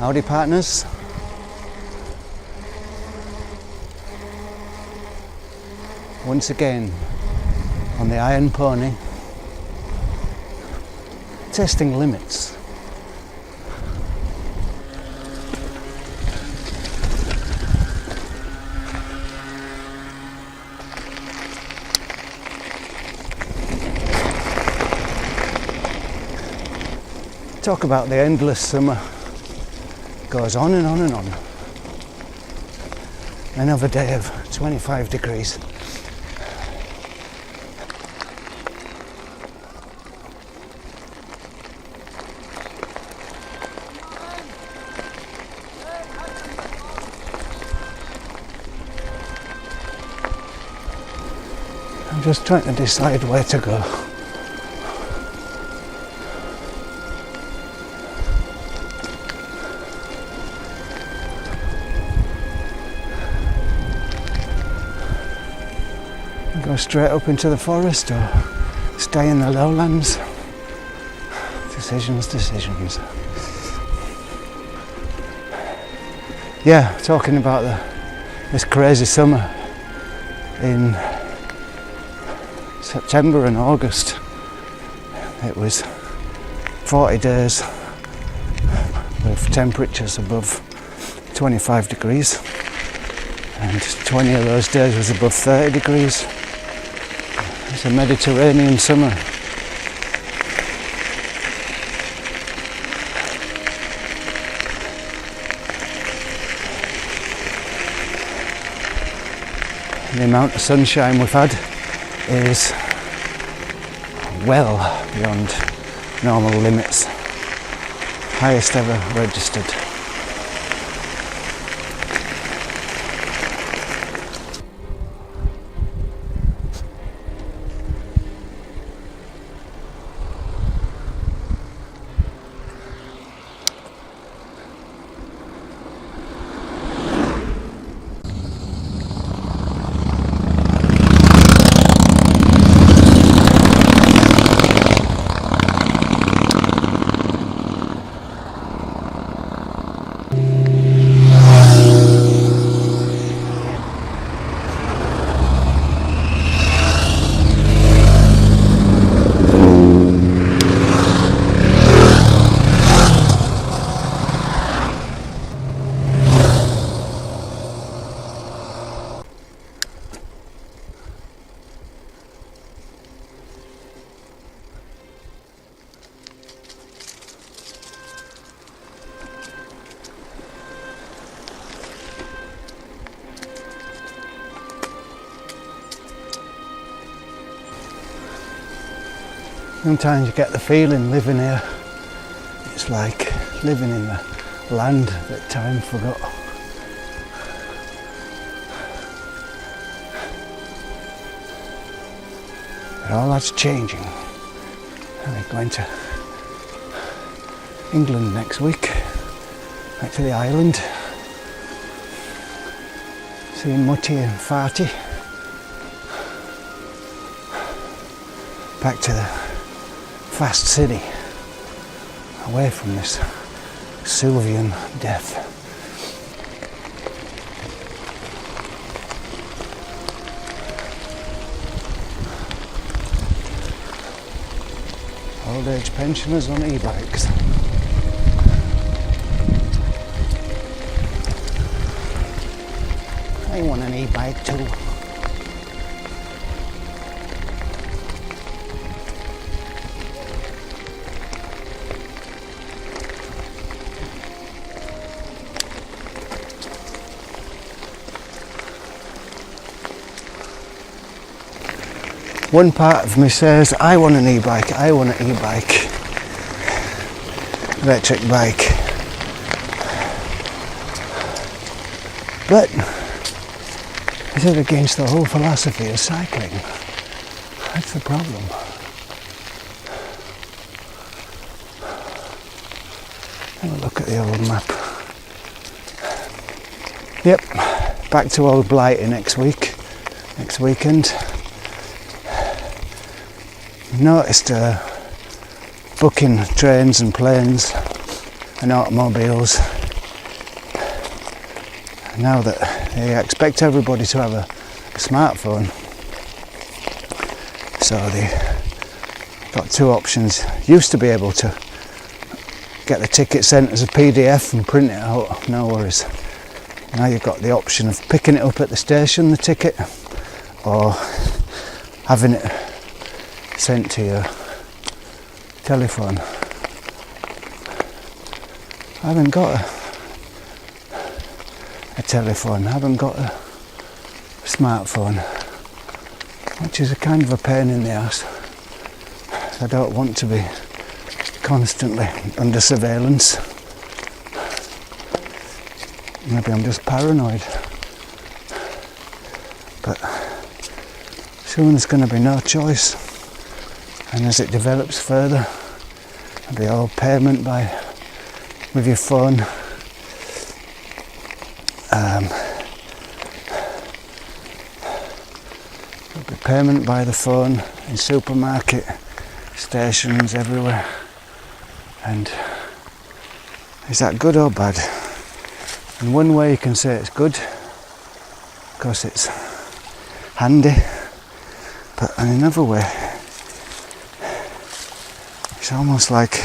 Howdy partners. Once again on the Iron Pony, testing limits. Talk about the endless summer. Goes on and on and on. Another day of 25 degrees. I'm just trying to decide where to go. Go straight up into the forest or stay in the lowlands. Decisions. Yeah, talking about this crazy summer in September and August. It was 40 days with temperatures above 25 degrees, and 20 of those days was above 30 degrees. It's a Mediterranean summer. The amount of sunshine we've had is well beyond normal limits. Highest ever registered. Sometimes you get the feeling living here, it's like living in the land that time forgot. But all that's changing. I'm going to England next week, back to the island, seeing Mutty and Farty, back to the fast city, away from this Sylvian death. Old age pensioners on e-bikes. I want an e-bike too. One part of me says, I want an e-bike, electric bike. But is it against the whole philosophy of cycling? That's the problem. Have a look at the old map. Yep, back to Old Blighty next weekend. Noticed booking trains and planes and automobiles now that they expect everybody to have a smartphone, so they got two options. Used to be able to get the ticket sent as a PDF and print it out, no worries. Now you've got the option of picking it up at the station, the ticket, or having it sent to your telephone. I haven't got a telephone, I haven't got a smartphone, which is a kind of a pain in the ass. I don't want to be constantly under surveillance. Maybe I'm just paranoid, but soon there's going to be no choice, and as it develops further, it'll be all payment with your phone. It'll be payment by the phone in supermarket, stations, everywhere. And is that good or bad? In one way you can say it's good, because it's handy, but in another way it's almost like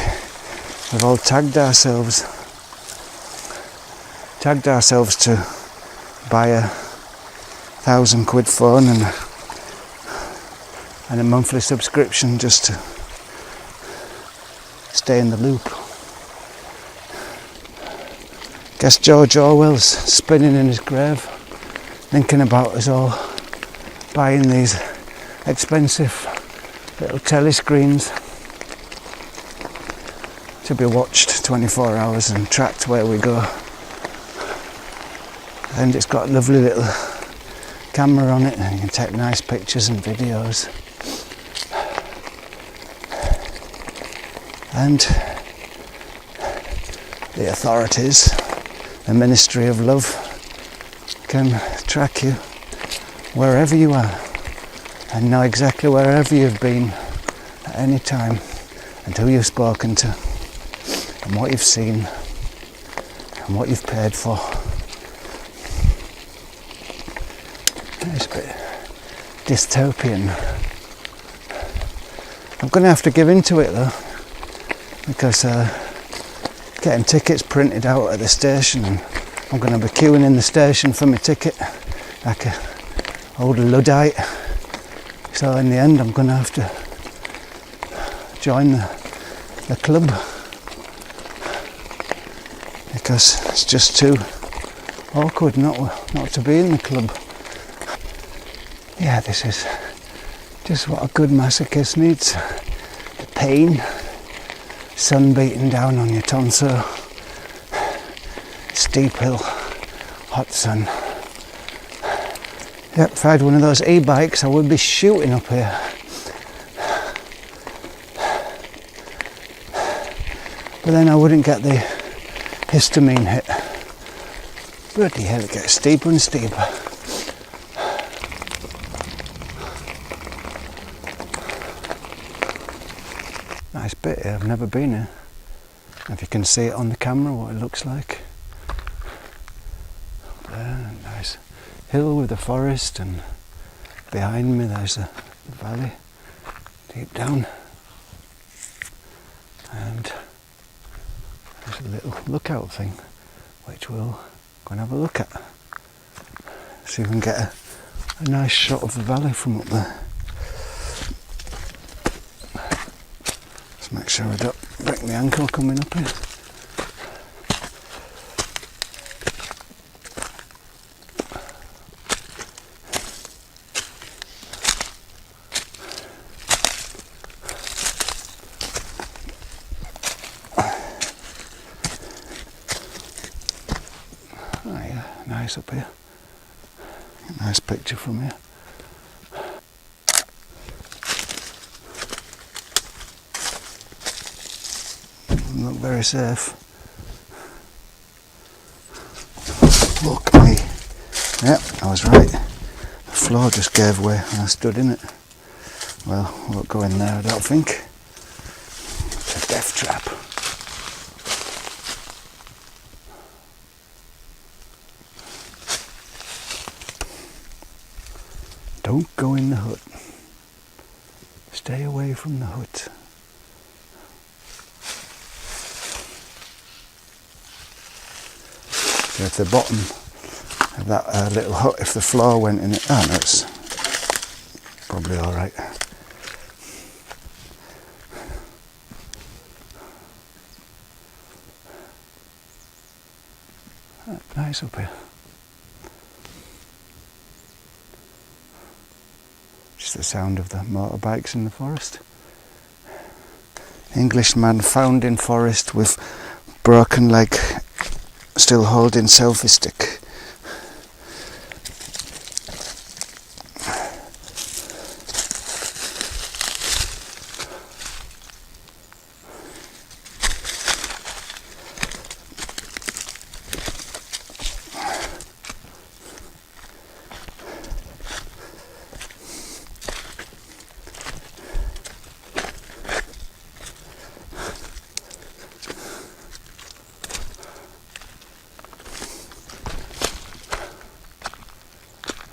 we've all tagged ourselves to buy a £1,000 phone and a monthly subscription just to stay in the loop. Guess George Orwell's spinning in his grave, thinking about us all buying these expensive little telescreens to be watched 24 hours and tracked where we go. And it's got a lovely little camera on it, and you can take nice pictures and videos. And the authorities, the Ministry of Love, can track you wherever you are and know exactly wherever you've been at any time and who you've spoken to and what you've seen and what you've paid for. It's a bit dystopian. I'm going to have to give in to it though, because getting tickets printed out at the station, and I'm going to be queuing in the station for my ticket like a old Luddite. So in the end I'm going to have to join the club, because it's just too awkward not to be in the club. Yeah, this is just what a good masochist needs. The pain, sun beating down on your tonsil, steep hill, hot sun. Yep, if I had one of those e-bikes I would be shooting up here. But then I wouldn't get the histamine hit. Bloody hell, it gets steeper and steeper. Nice bit here, I've never been here. If you can see it on the camera what it looks like. There, nice hill with the forest, and behind me there's the valley deep down, and there's a little lookout thing which we'll go and have a look at. See if we can get a nice shot of the valley from up there. Let's make sure I don't break my ankle coming up here. Oh yeah, nice up here. Nice picture from here. Doesn't look very safe. Look at me. Yep, I was right. The floor just gave way and I stood in it. Well, I won't go in there, I don't think. It's a death trap. Don't go in the hut. Stay away from the hut. So if the bottom of that little hut, if the floor went in it, no, it's probably alright. Nice up here. Just the sound of the motorbikes in the forest. Englishman found in forest with broken leg, still holding selfie stick.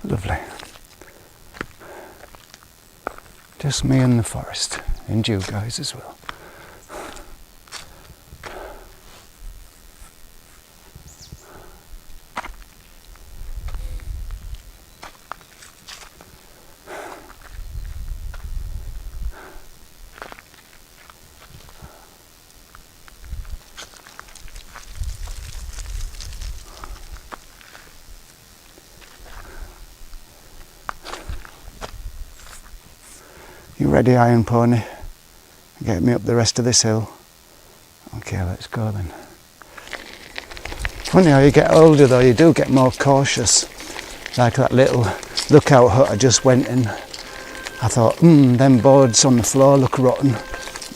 Lovely. Just me and the forest, and you guys as well. You ready, Iron Pony? Get me up the rest of this hill? Okay, let's go then. Funny how you get older though, you do get more cautious. Like that little lookout hut I just went in. I thought, them boards on the floor look rotten.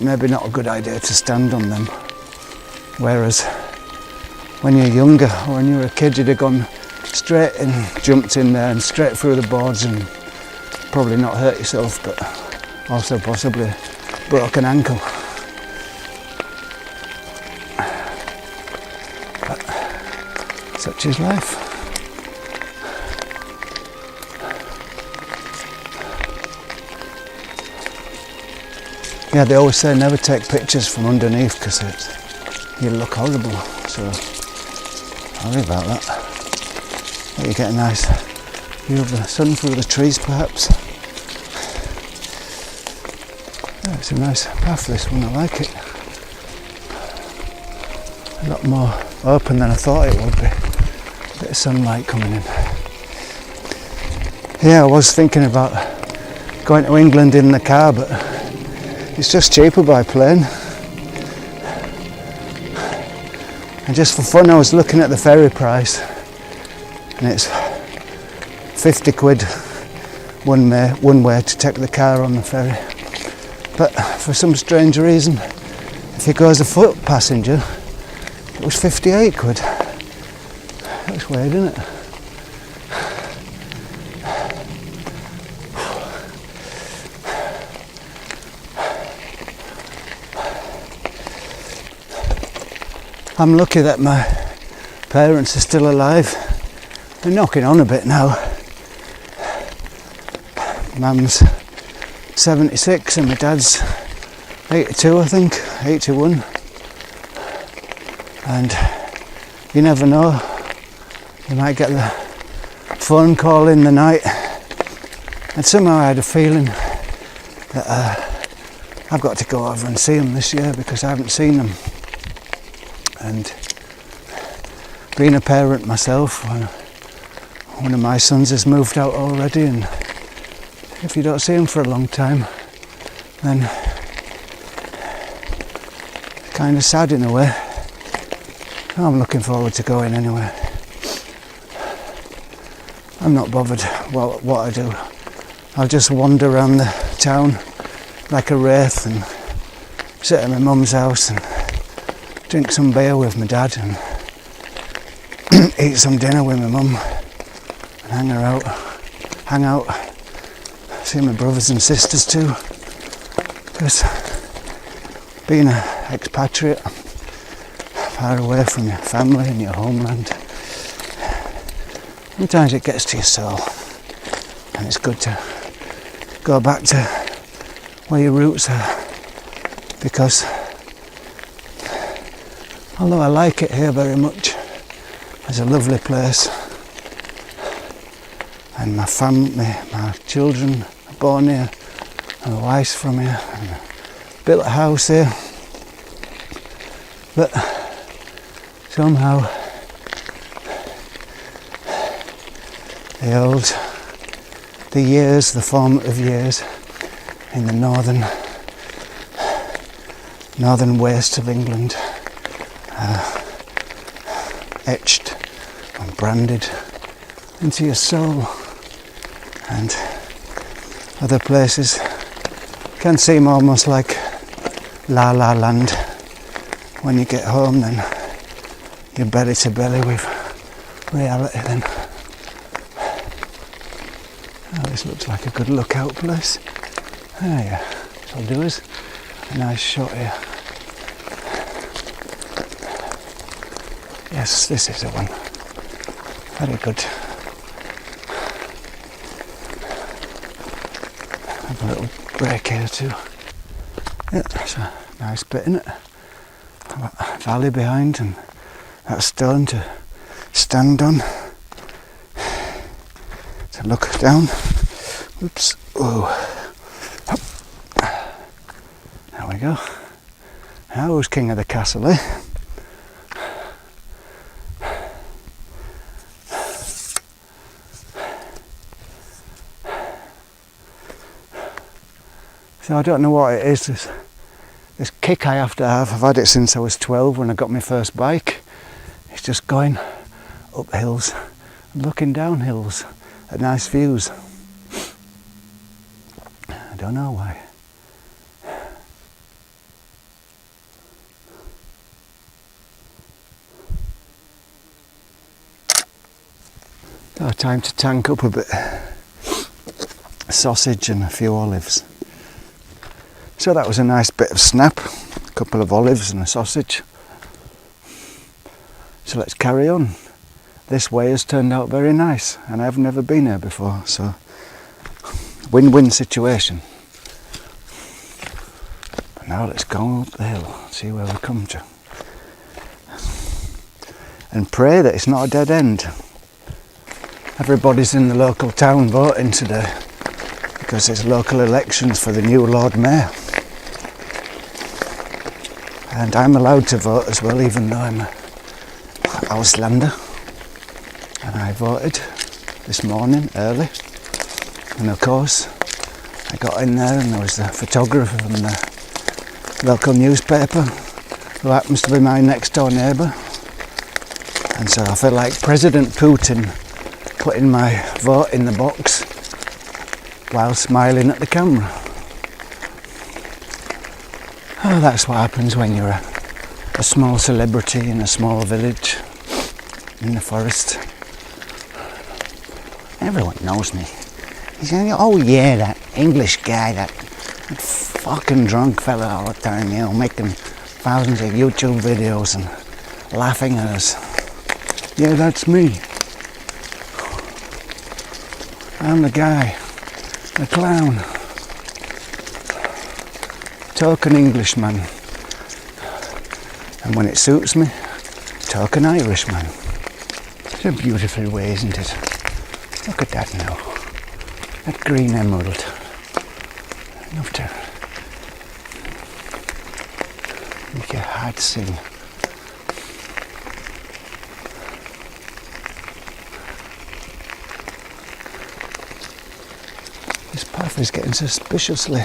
Maybe not a good idea to stand on them. Whereas when you're younger, or when you were a kid, you'd have gone straight in, jumped in there and straight through the boards and probably not hurt yourself, but also possibly broke an ankle. But such is life. Yeah, they always say never take pictures from underneath because you look horrible. So sorry about that. But you get a nice view of the sun through the trees, perhaps. Yeah, it's a nice path, this one. I like it. A lot more open than I thought it would be. A bit of sunlight coming in. Yeah, I was thinking about going to England in the car, but it's just cheaper by plane. And just for fun, I was looking at the ferry price, and it's 50 quid one way to take the car on the ferry. But for some strange reason, if you go as a foot passenger, it was 58 quid. That's weird, isn't it? I'm lucky that my parents are still alive. They're knocking on a bit now. Mum's 76 and my dad's 82, I think, 81. And you never know, you might get the phone call in the night. And somehow I had a feeling that I've got to go over and see them this year because I haven't seen them. And being a parent myself, one of my sons has moved out already, and if you don't see him for a long time, then it's kind of sad in a way. I'm looking forward to going anyway. I'm not bothered what I do. I'll just wander around the town like a wraith and sit at my mum's house and drink some beer with my dad and eat some dinner with my mum and hang out, see my brothers and sisters too. Because being an expatriate, far away from your family and your homeland, sometimes it gets to your soul. And it's good to go back to where your roots are, because although I like it here very much, it's a lovely place, and my family, my children are born here, and my wife's from here, and I built a house here, but somehow the formative years in the northern waste of England etched and branded into your soul, and other places can seem almost like La La Land. When you get home, then you're belly to belly with reality then. Oh, this looks like a good lookout place. Ah, yeah, that'll do us a nice shot here. Yes, this is the one. Very good. Have a little break here too. Yeah, that's a nice bit, isn't it? A valley behind and that stone to stand on. To look down. Oops. Oh. There we go. Now who's king of the castle, eh? So I don't know what it is, this kick I have to have. I've had it since I was 12 when I got my first bike. It's just going up hills and looking down hills at nice views. I don't know why. So time to tank up a bit. A sausage and a few olives. So that was a nice bit of snap, a couple of olives and a sausage. So let's carry on. This way has turned out very nice and I've never been here before, so win-win situation. But now let's go up the hill, see where we come to. And pray that it's not a dead end. Everybody's in the local town voting today because it's local elections for the new Lord Mayor. And I'm allowed to vote as well, even though I'm a Auslander. And I voted this morning early. And of course, I got in there and there was the photographer from the local newspaper who happens to be my next door neighbour. And so I feel like President Putin putting my vote in the box while smiling at the camera. Oh, that's what happens when you're a small celebrity in a small village in the forest. Everyone knows me. He's going, oh yeah, that English guy, that fucking drunk fella all the time, you know, making thousands of YouTube videos and laughing at us. Yeah, that's me. I'm the guy, the clown. Token Englishman, and when it suits me, token Irishman. It's a beautiful way, isn't it? Look at that now, that green emerald. Enough to make your heart sing. This path is getting suspiciously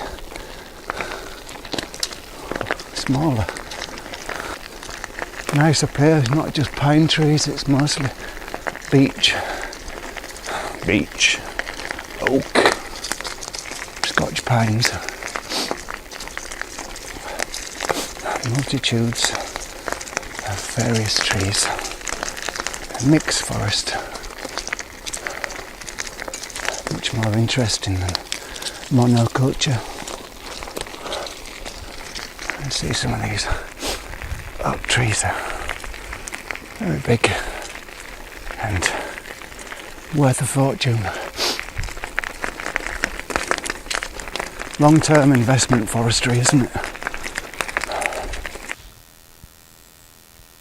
smaller. Nice up here, not just pine trees, it's mostly beech, oak, Scotch pines, multitudes of various trees, a mixed forest, much more interesting than monoculture. See some of these oak trees are very big and worth a fortune. long-term investment forestry, isn't it?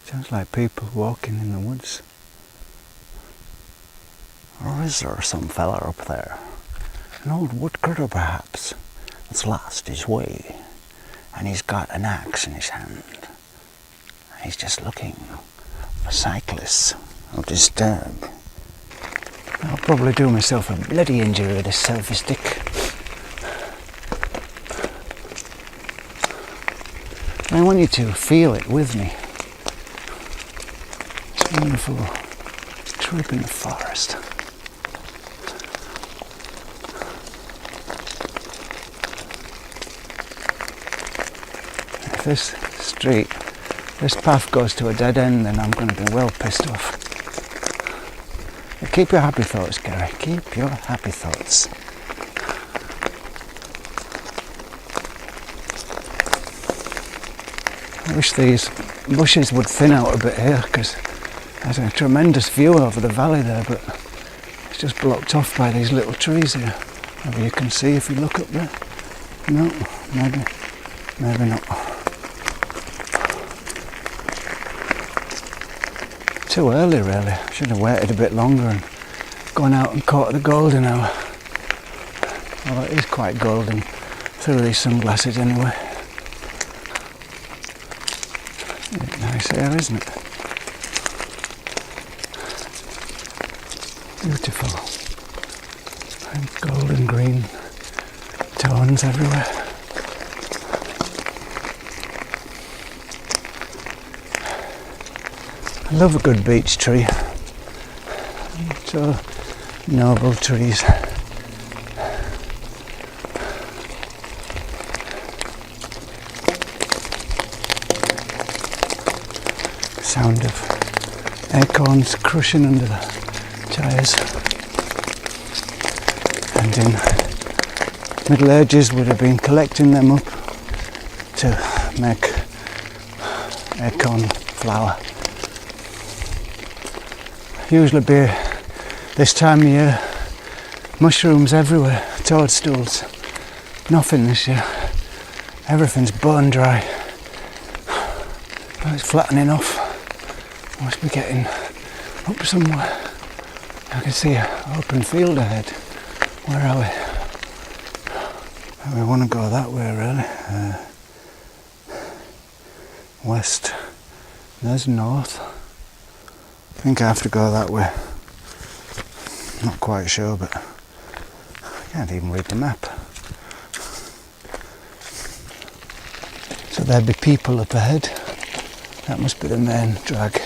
Sounds like people walking in the woods. Or is there some fella up there? An old woodcutter perhaps, that's lost his way, and he's got an axe in his hand. He's just looking for cyclists who disturb. I'll probably do myself a bloody injury with this selfie stick. I want you to feel it with me. It's a wonderful trip in the forest. If this path goes to a dead end, then I'm going to be well pissed off. But keep your happy thoughts, Gary. Keep your happy thoughts. I wish these bushes would thin out a bit here, because there's a tremendous view over the valley there, but it's just blocked off by these little trees here. Maybe you can see if you look up there. No, maybe not. Too early, really. I should have waited a bit longer and gone out and caught the golden hour. Well, it is quite golden through these sunglasses anyway. Nice air, isn't it? Beautiful. And golden green tones everywhere. I love a good beech tree. So noble trees. Sound of acorns crushing under the tyres. And in Middle Ages would have been collecting them up to make acorn flour. Usually be this time of year, mushrooms everywhere, toadstools, nothing this year. Everything's bone dry. Well, it's flattening off. Must be getting up somewhere. I can see an open field ahead. Where are we? We want to go that way, really. West. There's north. I think I have to go that way. Not quite sure, but I can't even read the map. So there'd be people up ahead. That must be the main drag.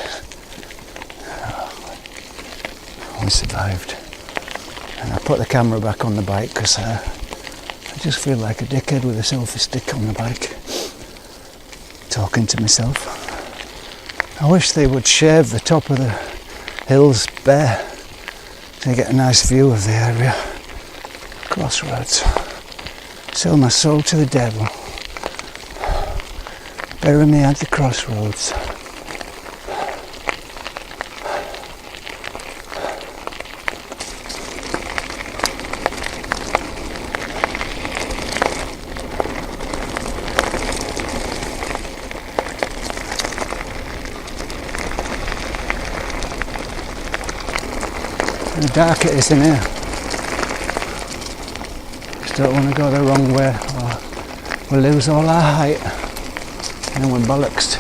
We survived. And I put the camera back on the bike because I just feel like a dickhead with a selfie stick on the bike, talking to myself. I wish they would shave the top of the hills bare so you get a nice view of the area. Crossroads. Sell my soul to the devil. Bury me at the crossroads. How dark it is in here. Just don't want to go the wrong way or we'll lose all our height and then we're bollocksed.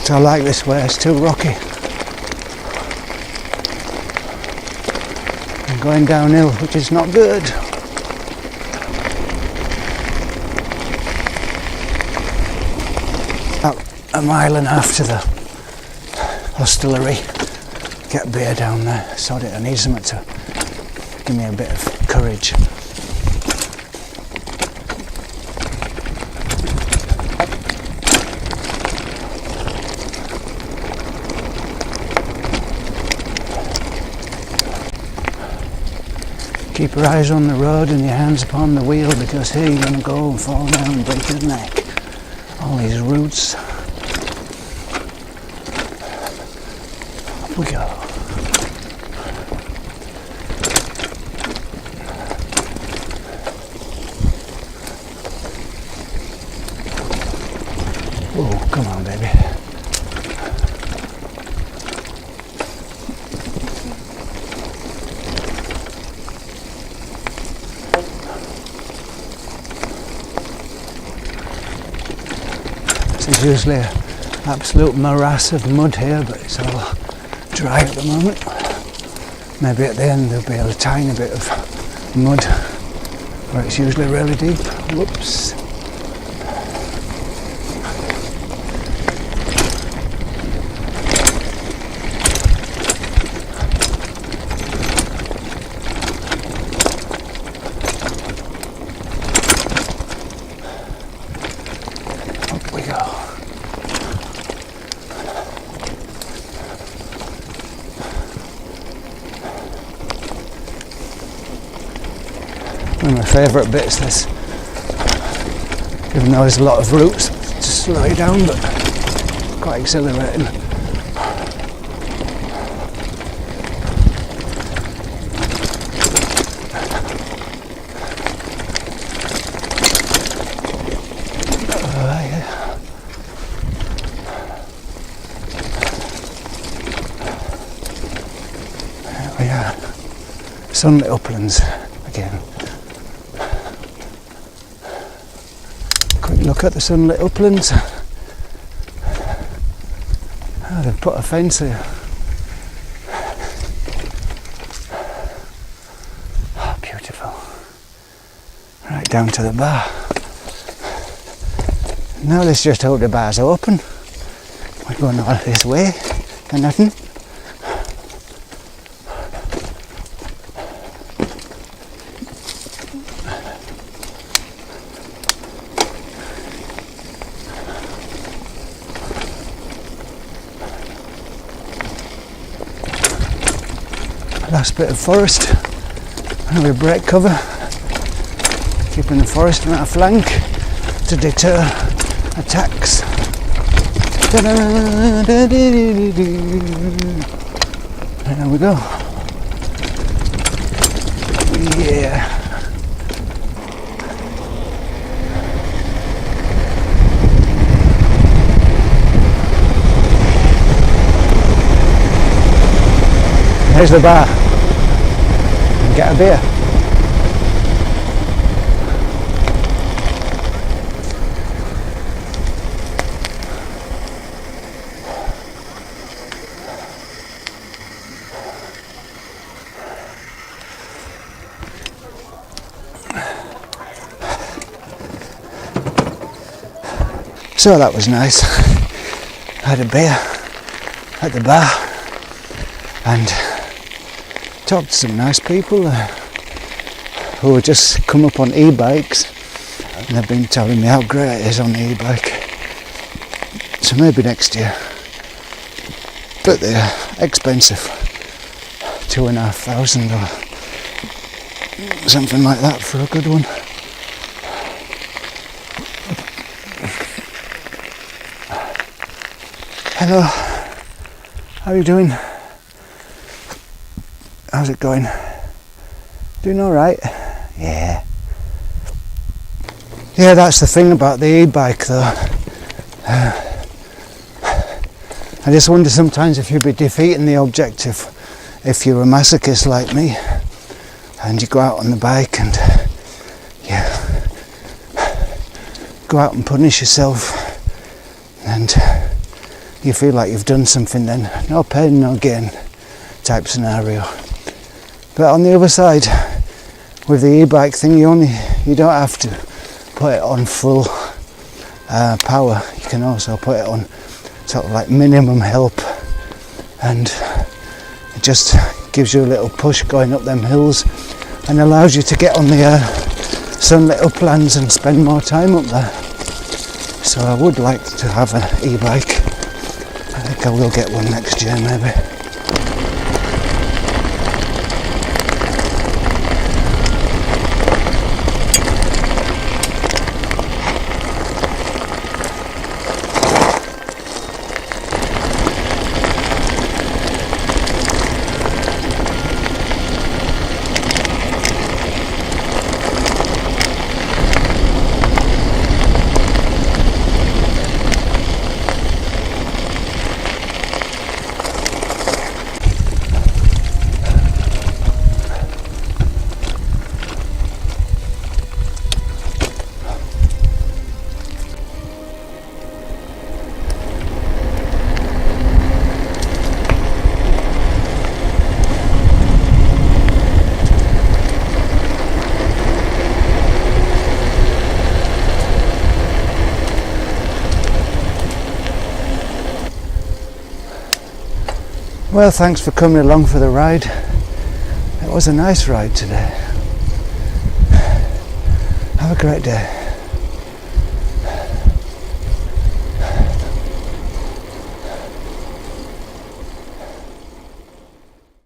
So I like this way, it's too rocky. I'm going downhill, which is not good. About a mile and a half to the hostelry. Get beer down there, sod it, I need something to give me a bit of courage. Keep your eyes on the road and your hands upon the wheel, because here you're going to go and fall down and break your neck. All these roots. Up we go. usually an absolute morass of mud here, but it's all dry at the moment. Maybe at the end there'll be a tiny bit of mud where it's usually really deep. Whoops. Up we go. One of my favourite bits, this, even though there's a lot of roots to slow you down, but quite exhilarating. There we are, sunlit uplands again. Look at the sunlit uplands. Oh, they've put a fence here. Oh, beautiful. Right down to the bar. Now let's just hope the bar's open. We're going all this way for nothing. Last bit of forest, and we break cover, keeping the forest on our flank to deter attacks. There we go. Yeah. Here's the bar. Get a beer. So that was nice. I had a beer at the bar and talked to some nice people who had just come up on e-bikes, and they've been telling me how great it is on the e-bike. So maybe next year. But they're expensive, 2,500 or something like that for a good one. Hello, how are you doing? How's it going? Doing alright? Yeah. Yeah, that's the thing about the e-bike though. I just wonder sometimes if you'd be defeating the objective if you're a masochist like me and you go out on the bike and go out and punish yourself and you feel like you've done something, then no pain, no gain type scenario. But on the other side, with the e-bike thing, you don't have to put it on full power. You can also put it on sort of like minimum help, and it just gives you a little push going up them hills and allows you to get on the sunlit uplands and spend more time up there. So I would like to have an e-bike. I think I will get one next year maybe. Well, thanks for coming along for the ride. It was a nice ride today. Have a great day.